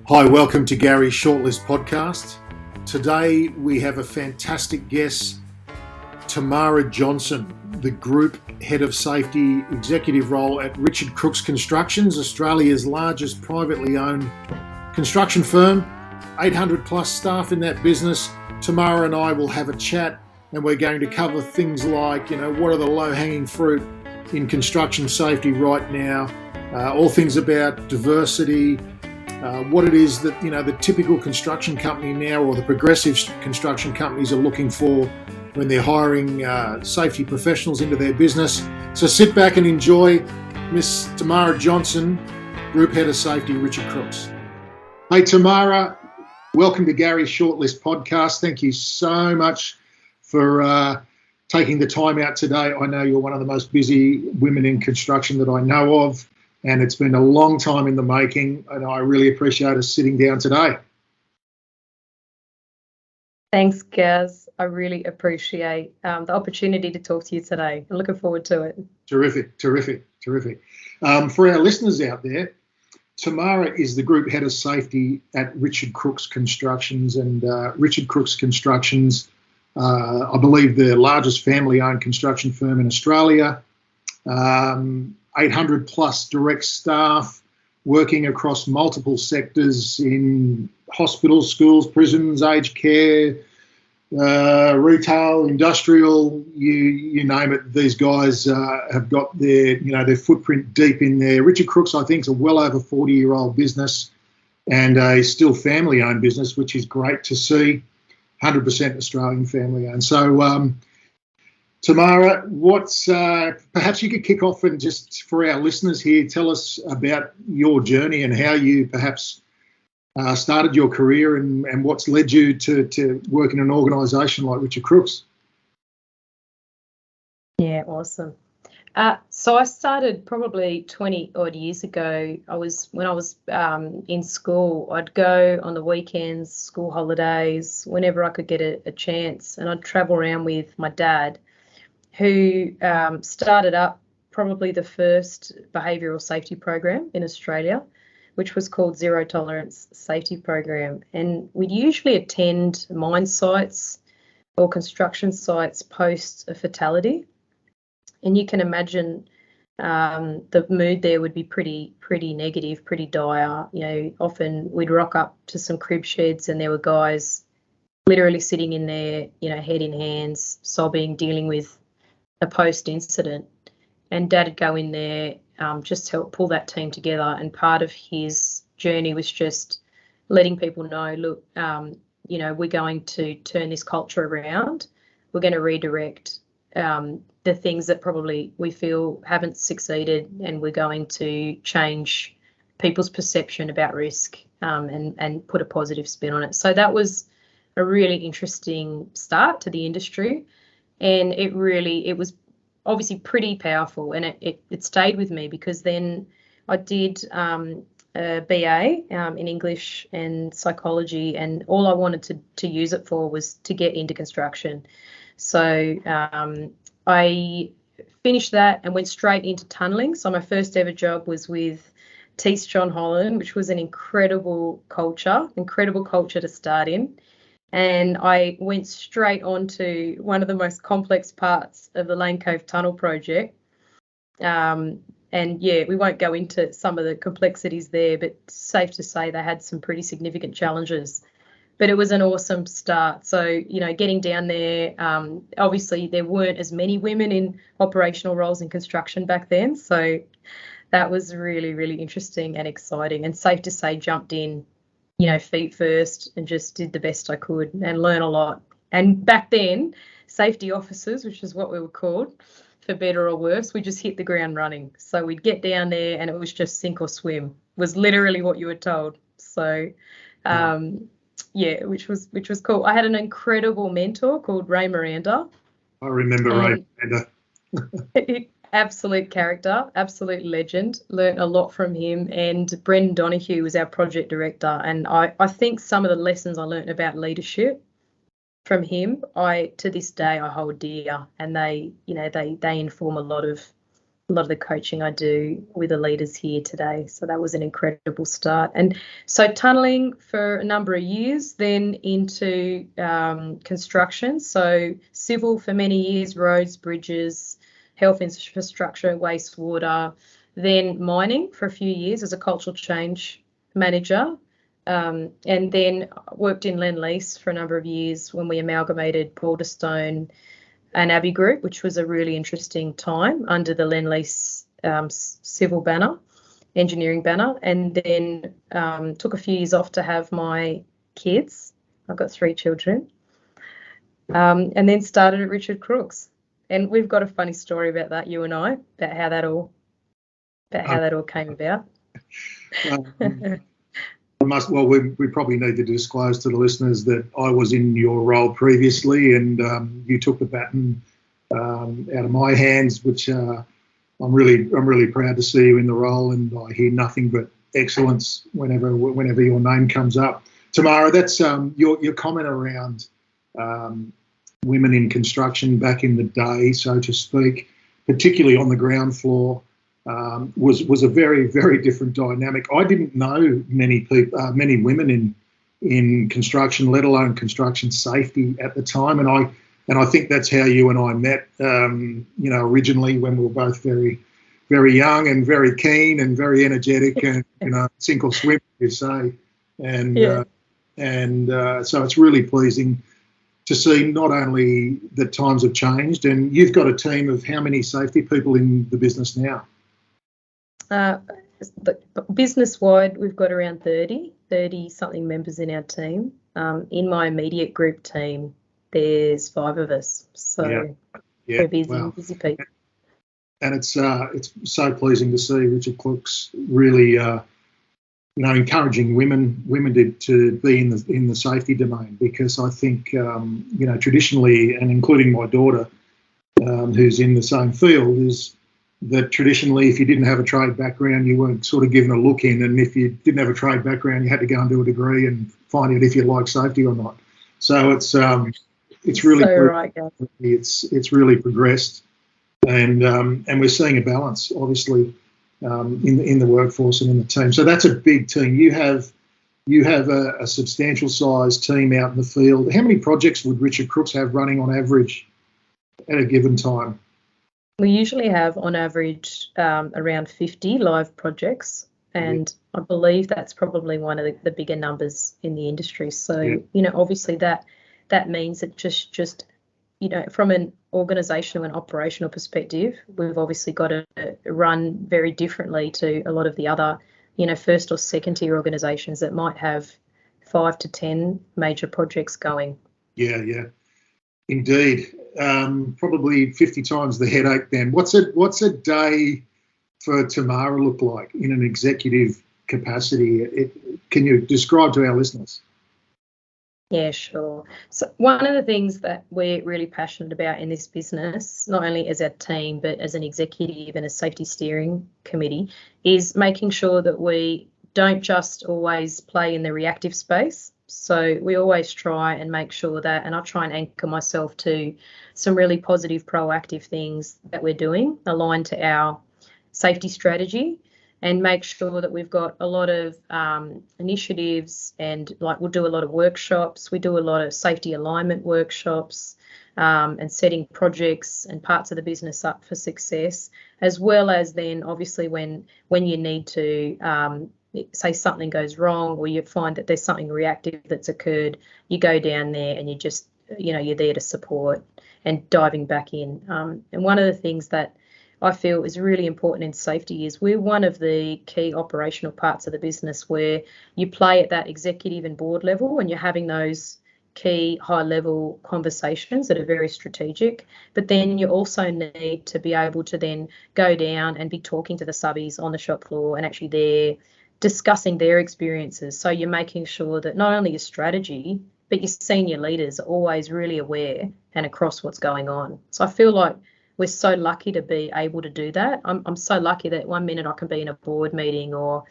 Hi, welcome to Garry's Shortlist podcast. Today we have a fantastic guest, Tamara Jonson, the Group Head of Safety Executive role at Crookes Construction, Australia's largest privately owned construction firm, 800 plus staff in that business. Tamara and I will have a chat and we're going to cover things like, what are the low-hanging fruit in construction safety right now, all things about diversity, what it is that the typical construction company now or the progressive construction companies are looking for when they're hiring safety professionals into their business. So sit back and enjoy Miss Tamara Jonson, Group Head of Safety, Crookes. Hey Tamara, welcome to Garry's Shortlist podcast. Thank you so much for taking the time out today. I know you're one of the most busy women in construction that I know of, and it's been a long time in the making, and I really appreciate us sitting down today. Thanks, Gaz. I really appreciate the opportunity to talk to you today. I'm looking forward to it. Terrific. For our listeners out there, Tamara is the Group Head of Safety at Crookes Constructions, and Crookes Constructions, I believe the largest family-owned construction firm in Australia. 800 plus direct staff working across multiple sectors in hospitals, schools, prisons, aged care, retail, industrial, you name it. These guys have got their footprint deep in there. Crookes, I think, is a well over 40-year-old business and a still family-owned business, which is great to see. 100% Australian family-owned. So, Tamara, perhaps you could kick off and just for our listeners here, tell us about your journey and how you perhaps started your career and what's led you to work in an organisation like Crookes. Yeah, awesome. So I started probably 20 odd years ago. When I was in school, I'd go on the weekends, school holidays, whenever I could get a chance, and I'd travel around with my dad, who started up probably the first behavioural safety program in Australia, which was called Zero Tolerance Safety Program. And we'd usually attend mine sites or construction sites post a fatality. And you can imagine the mood there would be pretty negative, pretty dire. Often we'd rock up to some crib sheds and there were guys literally sitting in there, head in hands, sobbing, dealing with a post-incident, and Dad would go in there just to help pull that team together. And part of his journey was just letting people know, look, we're going to turn this culture around. We're going to redirect the things that probably we feel haven't succeeded, and we're going to change people's perception about risk and put a positive spin on it. So that was a really interesting start to the industry. And it was obviously pretty powerful, and it stayed with me because then I did a BA in English and psychology, and all I wanted to use it for was to get into construction. So I finished that and went straight into tunnelling. So my first ever job was with Tees John Holland, which was an incredible culture to start in. And I went straight on to one of the most complex parts of the Lane Cove Tunnel project. And yeah, we won't go into some of the complexities there, but safe to say they had some pretty significant challenges. But it was an awesome start. So, getting down there, obviously there weren't as many women in operational roles in construction back then. So that was really, really interesting and exciting, and safe to say jumped in, feet first, and just did the best I could and learn a lot. And back then, safety officers, which is what we were called, for better or worse, we just hit the ground running. So we'd get down there and it was just sink or swim, was literally what you were told. So, which was cool. I had an incredible mentor called Ray Miranda. I remember Ray Miranda. Absolute character, absolute legend. Learned a lot from him. And Brendan Donoghue was our project director. And I think some of the lessons I learned about leadership from him, to this day I hold dear, and they inform a lot of a lot of the coaching I do with the leaders here today. So that was an incredible start. And so tunneling for a number of years, then into construction. So civil for many years, roads, bridges, health infrastructure, wastewater, then mining for a few years as a cultural change manager. And then worked in Lend-Lease for a number of years when we amalgamated Balderstone and Abbey Group, which was a really interesting time under the Lend-Lease civil banner, engineering banner, and then took a few years off to have my kids. I've got 3 children, and then started at Richard Crookes. And we've got a funny story about that, you and I, about how that all came about. We probably need to disclose to the listeners that I was in your role previously, and you took the baton out of my hands, which I'm really proud to see you in the role, and I hear nothing but excellence whenever your name comes up. Tamara, that's your comment around women in construction back in the day, so to speak, particularly on the ground floor. Was a very, very different dynamic. I didn't know many women in construction, let alone construction safety at the time, and I think that's how you and I met. Originally when we were both very, very young and very keen and very energetic, and sink or swim, you say, and yeah. So it's really pleasing to see not only that times have changed, and you've got a team of how many safety people in the business now? Business-wide, we've got around 30-something members in our team. In my immediate group team, there's 5 of us. So we're busy people. And it's so pleasing to see Richard Crookes really, encouraging women to be in the safety domain, because I think, traditionally, and including my daughter, who's in the same field, is that traditionally, if you didn't have a trade background, you weren't sort of given a look in, and if you didn't have a trade background, you had to go and do a degree and find out if you like safety or not. So it's really so right, yeah. It's really progressed, and we're seeing a balance, obviously, in the workforce and in the team. So that's a big team. You have a substantial sized team out in the field. How many projects would Richard Crookes have running on average at a given time? We usually have, on average, around 50 live projects, and I believe that's probably one of the bigger numbers in the industry. So, obviously that means that just from an organisational and operational perspective, we've obviously got to run very differently to a lot of the other, first or second tier organisations that might have 5 to 10 major projects going. Yeah. Indeed. Probably 50 times the headache then. What's a day for Tamara look like in an executive capacity? Can you describe to our listeners? Yeah, sure. So one of the things that we're really passionate about in this business, not only as a team but as an executive and a safety steering committee, is making sure that we don't just always play in the reactive space. So we always try and make sure that, and I try and anchor myself to some really positive, proactive things that we're doing aligned to our safety strategy, and make sure that we've got a lot of initiatives, and we'll do a lot of workshops. We do a lot of safety alignment workshops, and setting projects and parts of the business up for success, as well as then obviously when you need to say something goes wrong, or you find that there's something reactive that's occurred, you go down there and you just, you're there to support and diving back in. And one of the things that I feel is really important in safety is we're one of the key operational parts of the business where you play at that executive and board level, and you're having those key high-level conversations that are very strategic, but then you also need to be able to then go down and be talking to the subbies on the shop floor and actually there discussing their experiences. So you're making sure that not only your strategy, but your senior leaders are always really aware and across what's going on. So I feel like we're so lucky to be able to do that. I'm so lucky that one minute I can be in a board meeting or,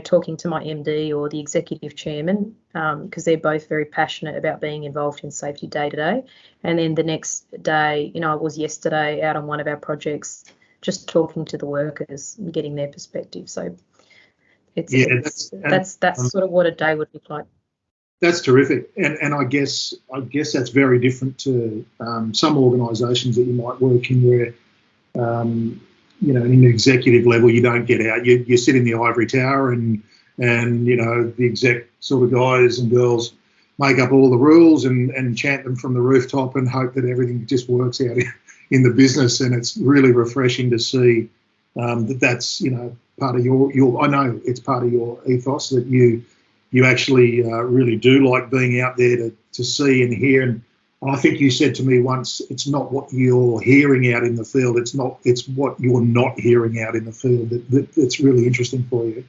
talking to my MD or the executive chairman, because they're both very passionate about being involved in safety day to day. And then the next day, I was yesterday out on one of our projects just talking to the workers and getting their perspective. So that's sort of what a day would look like. That's terrific, and I guess that's very different to some organisations that you might work in where, in an executive level, you don't get out. You sit in the ivory tower, and the exec sort of guys and girls make up all the rules and chant them from the rooftop and hope that everything just works out in the business. And it's really refreshing to see that's part of your. I know it's part of your ethos that you actually really do like being out there to see and hear. And I think you said to me once, it's not what you're hearing out in the field, it's what you're not hearing out in the field that's really interesting for you.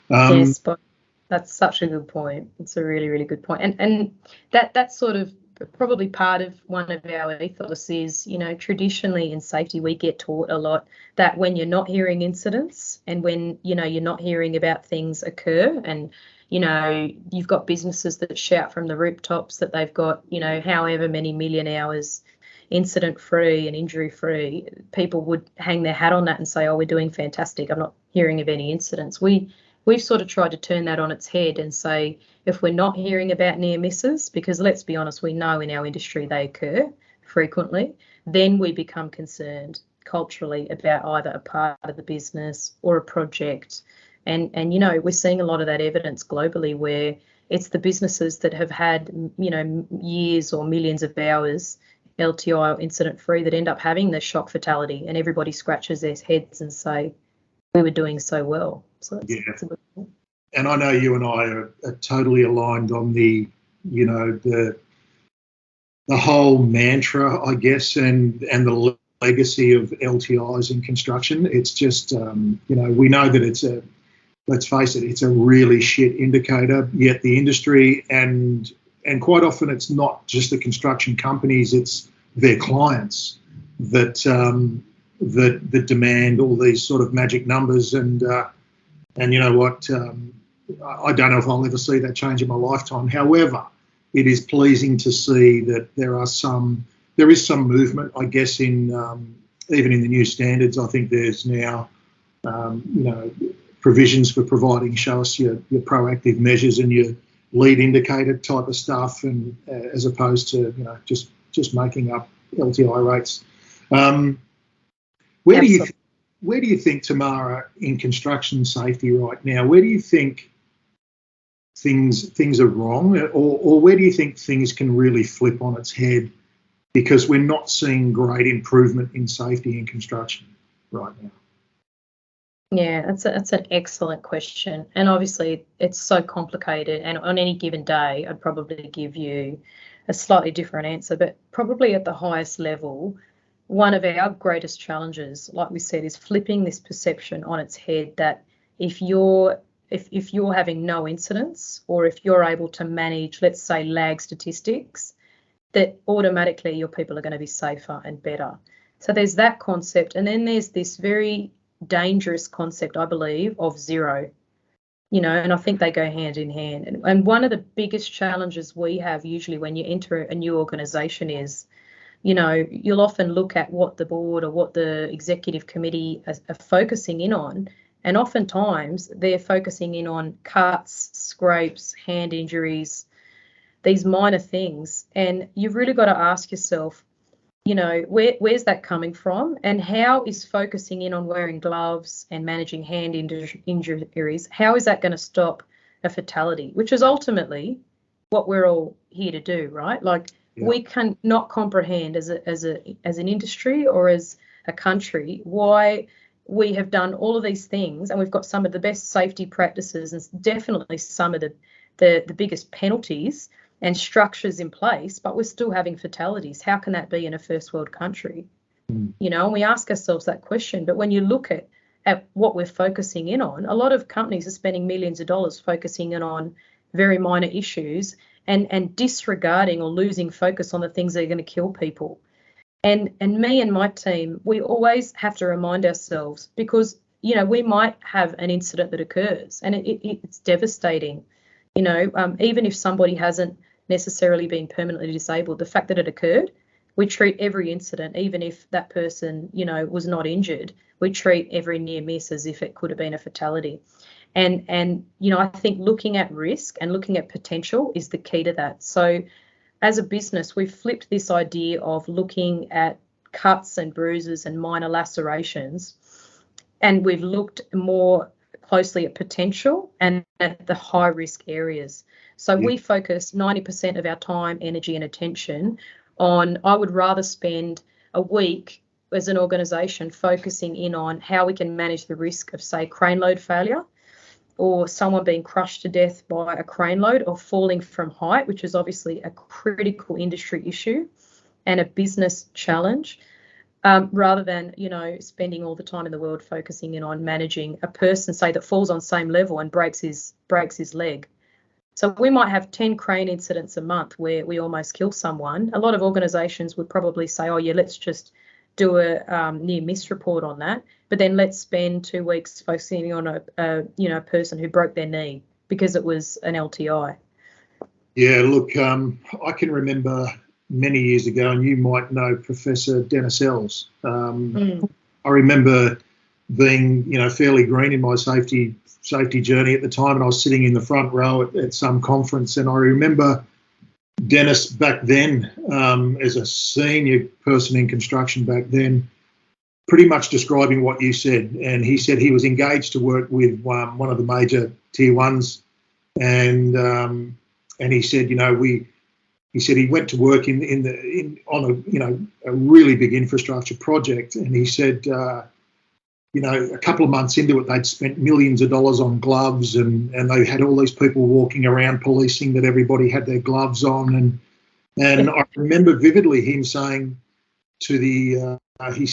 Yes, but that's such a good point. It's a really, really good point. And that's sort of probably part of one of our ethos is, traditionally in safety, we get taught a lot that when you're not hearing incidents and when, you're not hearing about things occur and, you've got businesses that shout from the rooftops that they've got, however many million hours incident-free and injury-free, people would hang their hat on that and say, oh, we're doing fantastic. I'm not hearing of any incidents. We've sort of tried to turn that on its head and say, if we're not hearing about near misses, because let's be honest, we know in our industry they occur frequently, then we become concerned culturally about either a part of the business or a project. And we're seeing a lot of that evidence globally where it's the businesses that have had, years or millions of hours LTI or incident free that end up having the shock fatality, and everybody scratches their heads and say, we were doing so well. So it's a good point. And I know you and I are totally aligned on the whole mantra, I guess, and the legacy of LTIs in construction. It's just, we know that let's face it, it's a really shit indicator, yet the industry and quite often it's not just the construction companies, it's their clients that demand all these sort of magic numbers. And you know what, I don't know if I'll ever see that change in my lifetime. However, it is pleasing to see that there is some movement, I guess, in even in the new standards. I think there's now, provisions for providing, show us your proactive measures and your lead indicator type of stuff, and as opposed to just making up LTI rates. Where do you think, Tamara, in construction safety right now, where do you think things are wrong, or where do you think things can really flip on its head because we're not seeing great improvement in safety in construction right now? Yeah, that's an excellent question. And obviously it's so complicated, and on any given day I'd probably give you a slightly different answer, but probably at the highest level, one of our greatest challenges, like we said, is flipping this perception on its head that if you're having no incidents, or if you're able to manage, let's say, lag statistics, that automatically your people are going to be safer and better. So there's that concept, and then there's this very dangerous concept, I believe, of zero, and I think they go hand in hand. And one of the biggest challenges we have usually when you enter a new organisation is, you'll often look at what the board or what the executive committee are focusing in on, and oftentimes they're focusing in on cuts, scrapes, hand injuries, these minor things. And you've really got to ask yourself, where's that coming from, and how is focusing in on wearing gloves and managing hand injuries, how is that going to stop a fatality, which is ultimately what we're all here to do, right? We can not comprehend as an industry or as a country why we have done all of these things, and we've got some of the best safety practices and definitely some of the biggest penalties and structures in place, but we're still having fatalities. How can that be in a first world country? And we ask ourselves that question. But when you look at what we're focusing in on, a lot of companies are spending millions of dollars focusing in on very minor issues and disregarding or losing focus on the things that are going to kill people. And me and my team, we always have to remind ourselves, because, we might have an incident that occurs and it's devastating. Even if somebody hasn't necessarily been permanently disabled, the fact that it occurred, we treat every incident, even if that person, was not injured, we treat every near miss as if it could have been a fatality. And I think looking at risk and looking at potential is the key to that. So as a business, we've flipped this idea of looking at cuts and bruises and minor lacerations, and we've looked more closely at potential and at the high risk areas. So we focus 90% of our time, energy and attention on, I would rather spend a week as an organisation focusing in on how we can manage the risk of, say, crane load failure, or someone being crushed to death by a crane load, or falling from height, which is obviously a critical industry issue and a business challenge, rather than, spending all the time in the world focusing in on managing a person, say, that falls on same level and breaks his leg. So we might have 10 crane incidents a month where we almost kill someone. A lot of organisations would probably say, oh, yeah, let's just do a near miss report on that, but then let's spend 2 weeks focusing on a person who broke their knee because it was an LTI. Yeah, look, I can remember many years ago, and you might know Professor Dennis Ells. I remember being, fairly green in my safety journey at the time, and I was sitting in the front row at some conference, and I remember Dennis back then, as a senior person in construction back then, pretty much describing what you said. And he said he was engaged to work with one of the major tier ones, and he said, he said he went to work on a really big infrastructure project, and he said, a couple of months into it, they'd spent millions of dollars on gloves, and they had all these people walking around policing that everybody had their gloves on. And I remember vividly him saying to he'd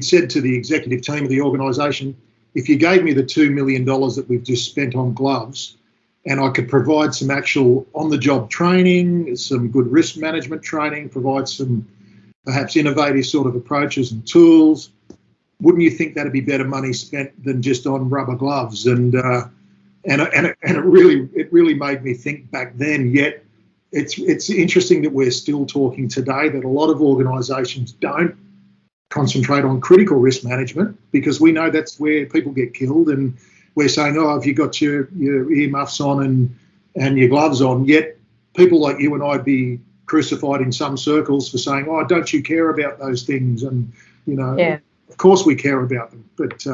said to the executive team of the organisation, if you gave me the $2 million that we've just spent on gloves, and I could provide some actual on-the-job training, some good risk management training, provide some perhaps innovative sort of approaches and tools, wouldn't you think that'd be better money spent than just on rubber gloves? And it really made me think back then. Yet it's interesting that we're still talking today that a lot of organisations don't concentrate on critical risk management, because we know that's where people get killed, and we're saying, oh, have you got your earmuffs on and your gloves on? Yet people like you and I'd be crucified in some circles for saying, oh, don't you care about those things? And of course we care about them, but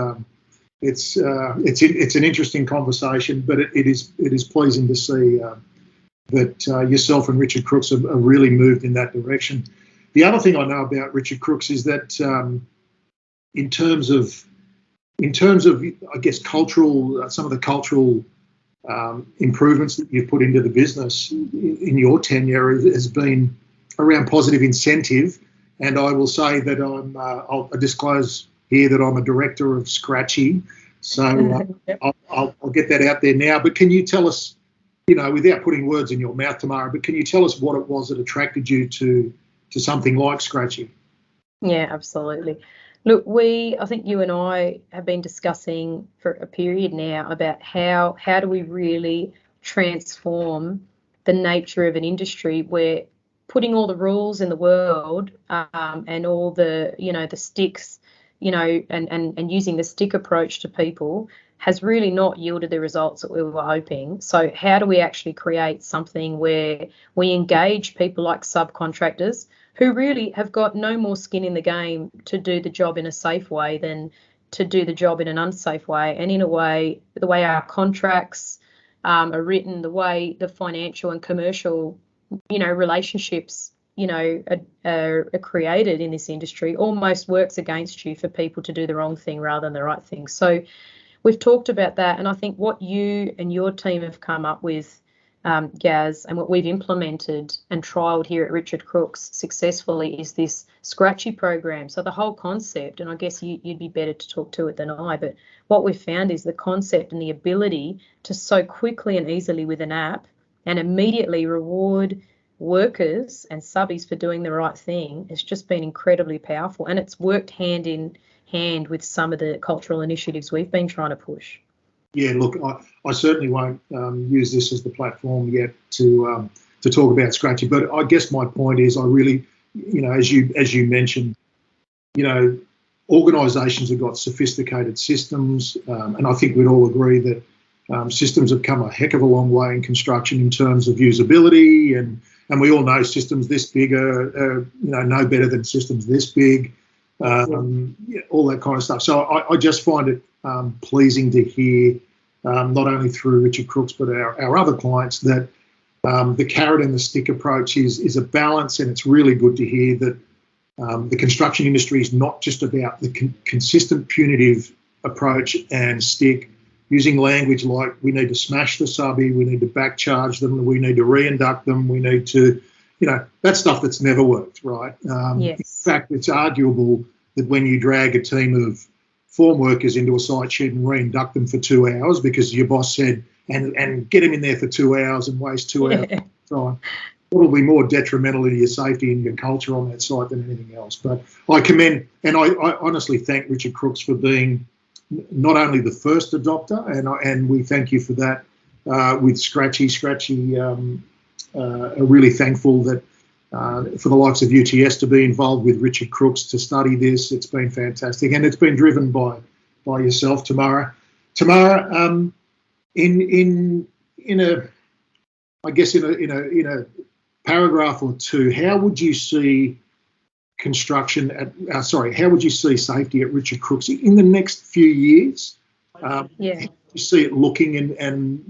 it's an interesting conversation. But it is pleasing to see that yourself and Richard Crookes have really moved in that direction. The other thing I know about Richard Crookes is that in terms of I guess some of the cultural improvements that you've put into the business in your tenure has been around positive incentive. And I will say that I'll disclose here that I'm a director of Scratchy, so I'll get that out there now. But can you tell us, without putting words in your mouth, Tamara, but can you tell us what it was that attracted you to something like Scratchy? Yeah, absolutely. Look, I think you and I have been discussing for a period now about how do we really transform the nature of an industry where putting all the rules in the world and all the, the sticks, and using the stick approach to people has really not yielded the results that we were hoping. So how do we actually create something where we engage people like subcontractors who really have got no more skin in the game to do the job in a safe way than to do the job in an unsafe way? And in a way, the way our contracts are written, the way the financial and commercial relationships, are created in this industry almost works against you for people to do the wrong thing rather than the right thing. So we've talked about that. And I think what you and your team have come up with, Gaz, and what we've implemented and trialled here at Richard Crookes successfully is this Scratchy program. So the whole concept, and I guess you'd be better to talk to it than I, but what we've found is the concept and the ability to so quickly and easily with an app and immediately reward workers and subbies for doing the right thing has just been incredibly powerful. And it's worked hand in hand with some of the cultural initiatives we've been trying to push. Yeah, look, I certainly won't use this as the platform yet to talk about Scratchy, but I guess my point is I really as you mentioned, organisations have got sophisticated systems, and I think we'd all agree that systems have come a heck of a long way in construction in terms of usability, and we all know systems this big are no better than systems this big, all that kind of stuff. So I just find it pleasing to hear, not only through Richard Crookes but our other clients, that the carrot and the stick approach is a balance, and it's really good to hear that the construction industry is not just about the consistent punitive approach and stick, using language like we need to smash the subby, we need to back charge them, we need to re-induct them, we need to, that stuff that's never worked, right? Yes. In fact, it's arguable that when you drag a team of form workers into a site shed and re-induct them for 2 hours because your boss said, and get them in there for 2 hours and waste 2 hours of time, probably more detrimental to your safety and your culture on that site than anything else. But I commend, and I honestly thank Richard Crookes for being not only the first adopter, and we thank you for that with Scratchy. Are really thankful that for the likes of UTS to be involved with Richard Crookes to study this. It's been fantastic, and it's been driven by yourself, Tamara. Tamara, in a paragraph or two, how would you see construction how would you see safety at Richard Crookes in the next few years? How do you see it looking, and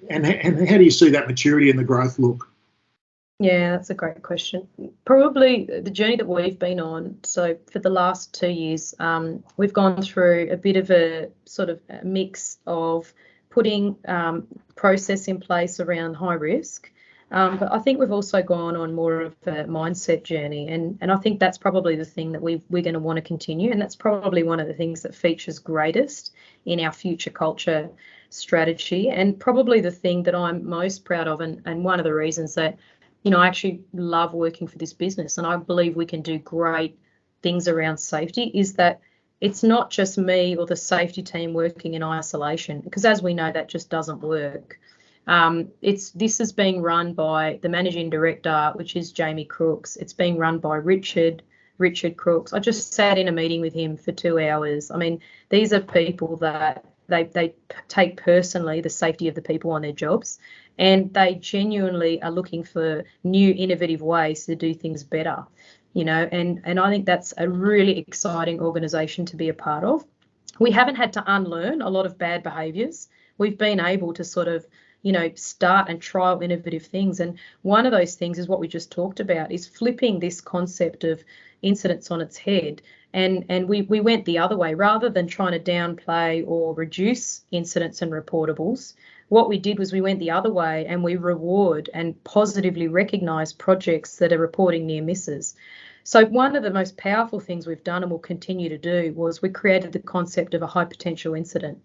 how do you see that maturity and the growth look? Yeah, that's a great question. Probably the journey that we've been on, so for the last 2 years, we've gone through a bit of a sort of a mix of putting process in place around high risk. But I think we've also gone on more of a mindset journey, and I think that's probably the thing that we're going to want to continue, and that's probably one of the things that features greatest in our future culture strategy, and probably the thing that I'm most proud of, and one of the reasons that, I actually love working for this business, and I believe we can do great things around safety, is that it's not just me or the safety team working in isolation, because as we know, that just doesn't work. This is being run by the managing director, which is Jamie Crookes. It's being run by Richard Crookes. I just sat in a meeting with him for 2 hours. I mean, these are people that they take personally the safety of the people on their jobs, and they genuinely are looking for new innovative ways to do things better, and I think that's a really exciting organisation to be a part of. We haven't had to unlearn a lot of bad behaviours. We've been able to sort of start and trial innovative things. And one of those things is what we just talked about, is flipping this concept of incidents on its head. And we went the other way. Rather than trying to downplay or reduce incidents and reportables, what we did was we went the other way, and we reward and positively recognise projects that are reporting near misses. So one of the most powerful things we've done and will continue to do was we created the concept of a high potential incident.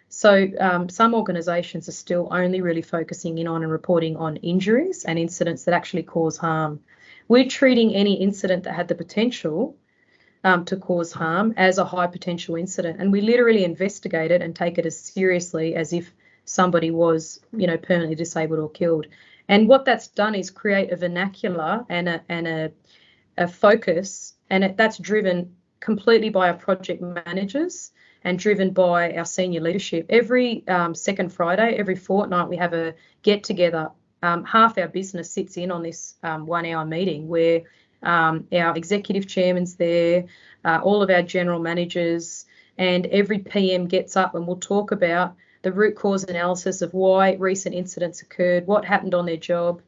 So some organisations are still only really focusing in on and reporting on injuries and incidents that actually cause harm. We're treating any incident that had the potential to cause harm as a high potential incident, and we literally investigate it and take it as seriously as if somebody was, permanently disabled or killed. And what that's done is create a vernacular and a focus, and that's driven completely by our project managers and driven by our senior leadership. Every second Friday, every fortnight, we have a get-together. Half our business sits in on this 1 hour meeting where our executive chairman's there, all of our general managers, and every PM gets up and we'll talk about the root cause analysis of why recent incidents occurred, what happened on their job.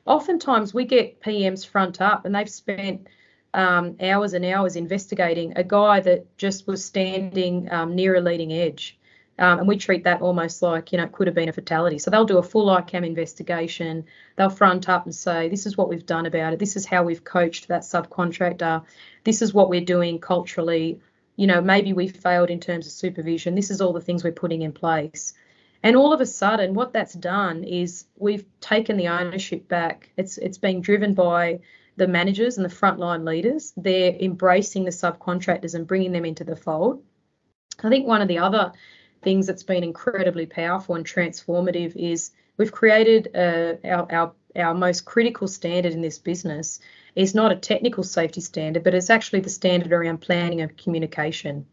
Oftentimes we get PMs front up and they've spent hours and hours investigating a guy that just was standing near a leading edge. And we treat that almost like, it could have been a fatality. So they'll do a full ICAM investigation. They'll front up and say, this is what we've done about it. This is how we've coached that subcontractor. This is what we're doing culturally. Maybe we failed in terms of supervision. This is all the things we're putting in place. And all of a sudden, what that's done is we've taken the ownership back. It's being driven by the managers and the frontline leaders. They're embracing the subcontractors and bringing them into the fold. I think one of the other things that's been incredibly powerful and transformative is we've created our most critical standard in this business, is not a technical safety standard, but it's actually the standard around planning and communication.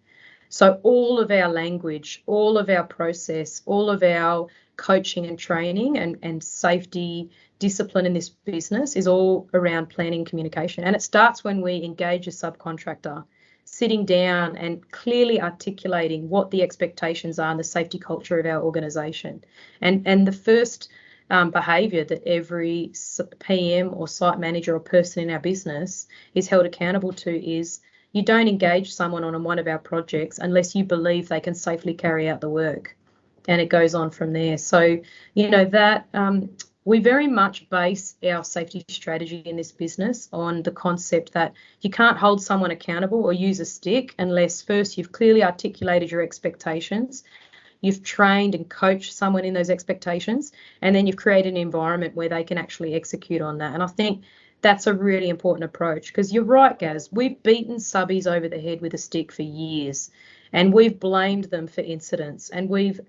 So all of our language, all of our process, all of our coaching and training and safety discipline in this business is all around planning and communication. And it starts when we engage a subcontractor, sitting down and clearly articulating what the expectations are and the safety culture of our organisation. And the first behaviour that every PM or site manager or person in our business is held accountable to is you don't engage someone on one of our projects unless you believe they can safely carry out the work. And it goes on from there. So, that we very much base our safety strategy in this business on the concept that you can't hold someone accountable or use a stick unless first you've clearly articulated your expectations, you've trained and coached someone in those expectations, and then you've created an environment where they can actually execute on that. And I think that's a really important approach, because you're right, Gaz, we've beaten subbies over the head with a stick for years, and we've blamed them for incidents, and we've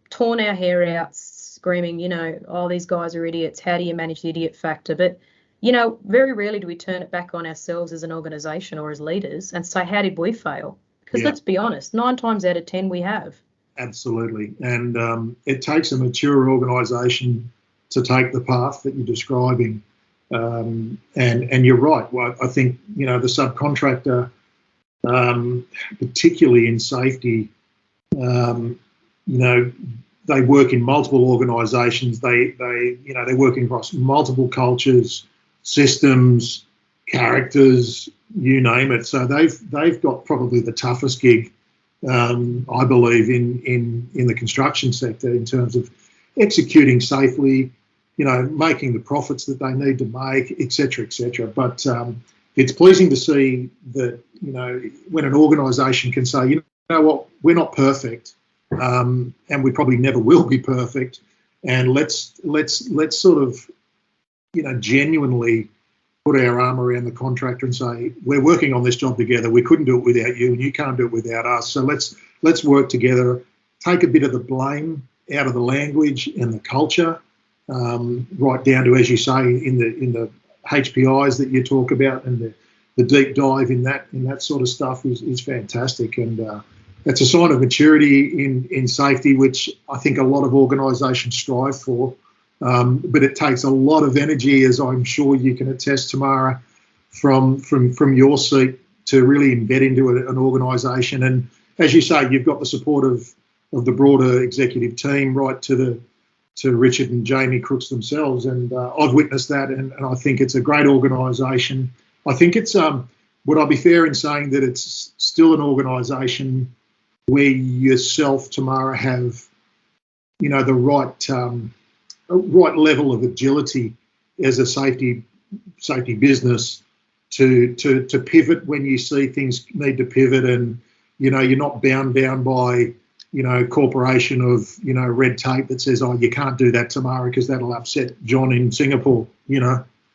torn our hair out screaming, oh, these guys are idiots. How do you manage the idiot factor? But, very rarely do we turn it back on ourselves as an organisation or as leaders and say, how did we fail? Because let's be honest, 9 times out of 10 we have. Absolutely. And it takes a mature organisation to take the path that you're describing. And you're right. Well, I think, the subcontractor, particularly in safety, they work in multiple organisations. They're working across multiple cultures, systems, characters, you name it. So they've got probably the toughest gig, I believe, in the construction sector in terms of executing safely, making the profits that they need to make, et cetera, et cetera. But it's pleasing to see that, when an organisation can say, you know what, we're not perfect, and we probably never will be perfect, and let's sort of, genuinely put our arm around the contractor and say, we're working on this job together. We couldn't do it without you, and you can't do it without us. So let's work together. Take a bit of the blame out of the language and the culture, right down to, as you say, in the HPIs that you talk about, and the deep dive in that sort of stuff is fantastic. And it's a sign of maturity in safety, which I think a lot of organisations strive for. But it takes a lot of energy, as I'm sure you can attest, Tamara, from your seat to really embed into an organisation. And as you say, you've got the support of the broader executive team, right to Richard and Jamie Crookes themselves. And I've witnessed that, and I think it's a great organisation. I think it's, would I be fair in saying that it's still an organisation where yourself, Tamara, have, the right level of agility as a safety business to pivot when you see things need to pivot, and you're not bound down by corporation of red tape that says, oh, you can't do that, Tamara, because that'll upset John in Singapore.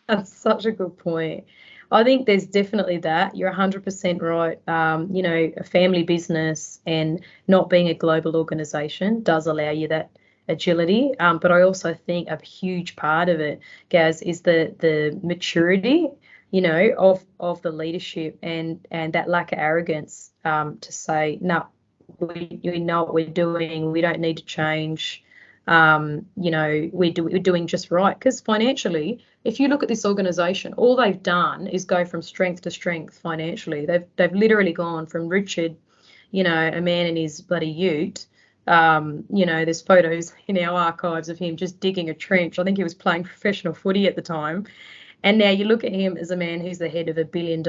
That's such a good point. I think there's definitely that. You're 100% right. A family business and not being a global organisation does allow you that agility. But I also think a huge part of it, Gaz, is the maturity, of the leadership and that lack of arrogance to say, no, we know what we're doing. We don't need to change. We're doing just right. Because financially, if you look at this organisation, all they've done is go from strength to strength financially. They've literally gone from Richard, a man in his bloody ute. There's photos in our archives of him just digging a trench. I think he was playing professional footy at the time. And now you look at him as a man who's the head of $1 billion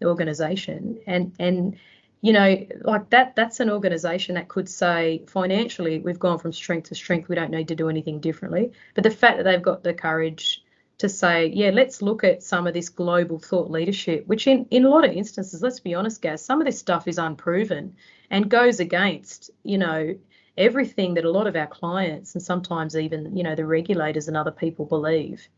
organisation. And like that's an organisation that could say financially we've gone from strength to strength. We don't need to do anything differently. But the fact that they've got the courage to say, yeah, let's look at some of this global thought leadership, which in a lot of instances, let's be honest, Gaz, some of this stuff is unproven and goes against, everything that a lot of our clients and sometimes even, the regulators and other people believe.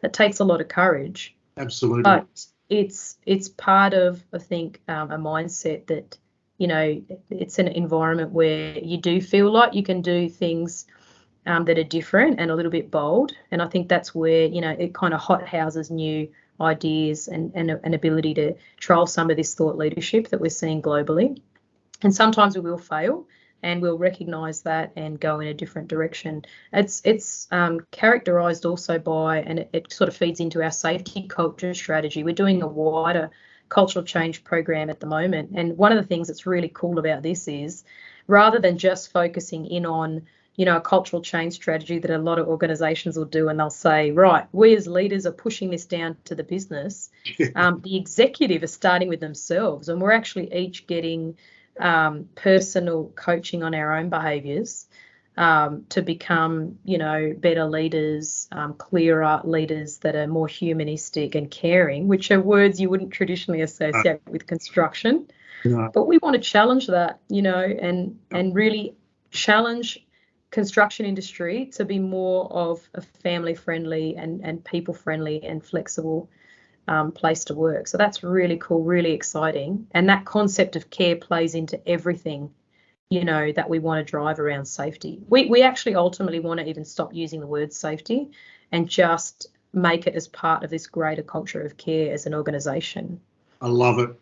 That takes a lot of courage. Absolutely. But it's part of, I think, a mindset that, it's an environment where you do feel like you can do things that are different and a little bit bold. And I think that's where, it kind of hot houses new ideas and an ability to trial some of this thought leadership that we're seeing globally. And sometimes we will fail, and we'll recognise that and go in a different direction. It's characterised also by, and it sort of feeds into our safety culture strategy. We're doing a wider cultural change program at the moment, and one of the things that's really cool about this is, rather than just focusing in on a cultural change strategy that a lot of organisations will do, and they'll say, right, we as leaders are pushing this down to the business. The executive is starting with themselves, and we're actually each getting personal coaching on our own behaviours to become, better leaders, clearer leaders that are more humanistic and caring, which are words you wouldn't traditionally associate with construction. No. But we want to challenge that, and really challenge construction industry to be more of a family-friendly and people-friendly and flexible place to work. So that's really cool, really exciting. And that concept of care plays into everything, that we want to drive around safety. We actually ultimately want to even stop using the word safety and just make it as part of this greater culture of care as an organisation. I love it.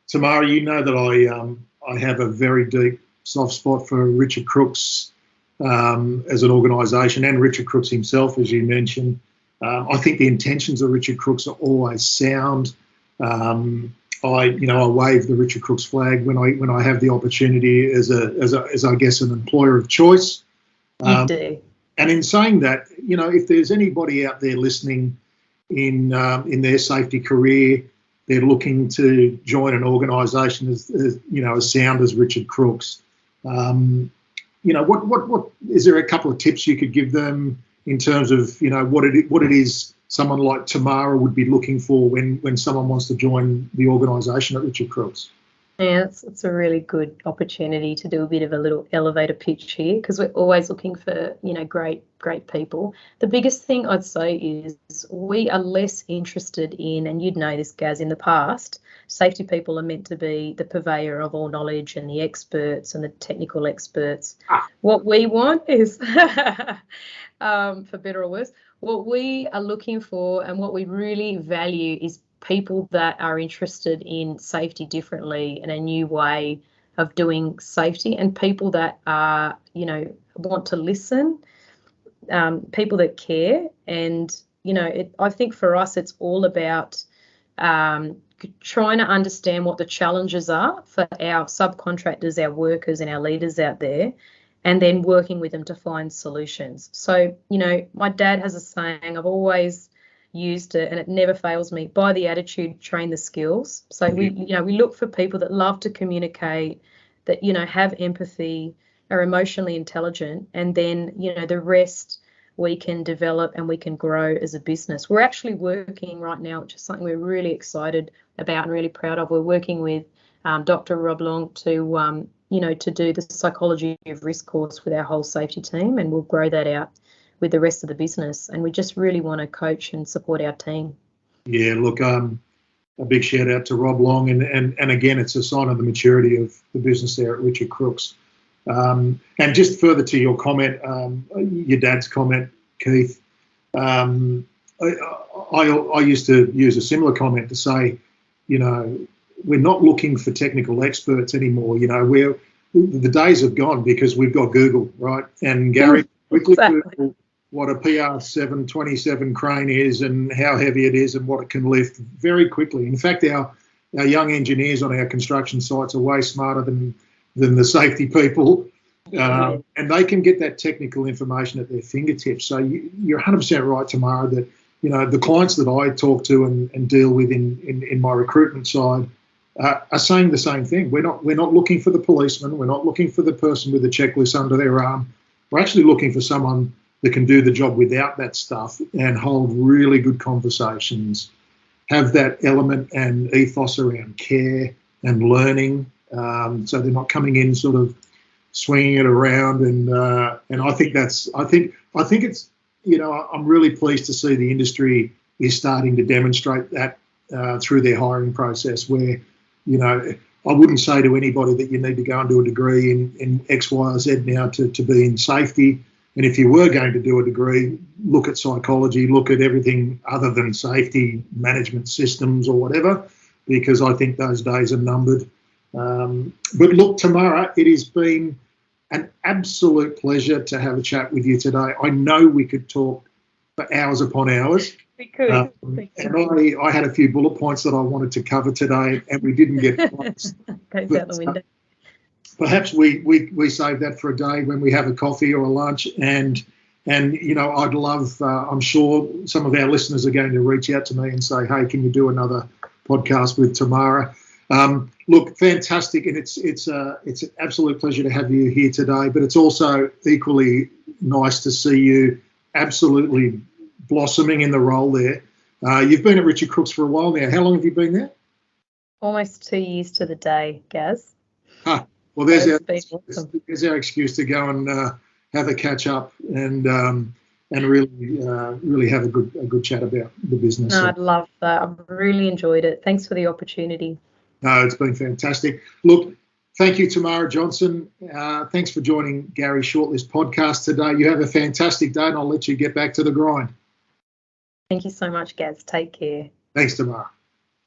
Tamara, you know that I have a very deep soft spot for Richard Crookes as an organisation, and Richard Crookes himself, as you mentioned. I think the intentions of Richard Crookes are always sound. I wave the Richard Crookes flag when I have the opportunity as I guess an employer of choice. You do. And in saying that, if there's anybody out there listening in their safety career, they're looking to join an organisation as sound as Richard Crookes. What is there a couple of tips you could give them in terms of what it is someone like Tamara would be looking for when someone wants to join the organisation at Richard Crookes? Yeah, it's a really good opportunity to do a bit of a little elevator pitch here, because we're always looking for great people. The biggest thing I'd say is we are less interested in, and you'd know this, Gaz, in the past, safety people are meant to be the purveyor of all knowledge and the experts and the technical experts. What we want is, for better or worse, what we are looking for and what we really value is people that are interested in safety differently and a new way of doing safety, and people that are, want to listen, people that care. And, I think for us, it's all about trying to understand what the challenges are for our subcontractors, our workers and our leaders out there, and then working with them to find solutions. So, my dad has a saying, I've always used it and it never fails me: buy the attitude, train the skills. So we look for people that love to communicate, that have empathy, are emotionally intelligent, and then the rest we can develop and we can grow as a business. We're actually working right now, which is something we're really excited about and really proud of. We're working with Dr. Rob Long to do the psychology of risk course with our whole safety team, and we'll grow that out with the rest of the business. And we just really want to coach and support our team. Yeah, look, a big shout out to Rob Long, and again, it's a sign of the maturity of the business there at Richard Crookes. And just further to your comment, your dad's comment, Keith, I used to use a similar comment to say, we're not looking for technical experts anymore. The days have gone because we've got Google, right? And Garry, quickly Google what a PR727 crane is and how heavy it is and what it can lift very quickly. In fact, our young engineers on our construction sites are way smarter than the safety people, and they can get that technical information at their fingertips. So you're 100% right, Tamara, that the clients that I talk to and deal with in my recruitment side are saying the same thing. We're not looking for the policeman. We're not looking for the person with a checklist under their arm. We're actually looking for someone that can do the job without that stuff and hold really good conversations, have that element and ethos around care and learning, so they're not coming in sort of swinging it around. And I think it's I'm really pleased to see the industry is starting to demonstrate that through their hiring process, where I wouldn't say to anybody that you need to go and do a degree in X, Y, or Z now to be in safety. And if you were going to do a degree, look at psychology, look at everything other than safety management systems or whatever, because I think those days are numbered. But look, Tamara, it has been an absolute pleasure to have a chat with you today. I know we could talk for hours upon hours. We could. And I had a few bullet points that I wanted to cover today, and we didn't get close. Goes out the window. Perhaps we save that for a day when we have a coffee or a lunch, and I'd love. I'm sure some of our listeners are going to reach out to me and say, "Hey, can you do another podcast with Tamara?" Look, fantastic, and it's an absolute pleasure to have you here today. But it's also equally nice to see you absolutely blossoming in the role there. You've been at Richard Crookes for a while now. How long have you been there? Almost 2 years to the day, Gaz. Well, there's our excuse to go and have a catch up and really have a good chat about the business. No, I'd love that. I've really enjoyed it. Thanks for the opportunity. No, it's been fantastic. Look, thank you, Tamara Jonson. Thanks for joining Garry's Shortlist podcast today. You have a fantastic day, and I'll let you get back to the grind. Thank you so much, Gaz. Take care. Thanks, Tamara.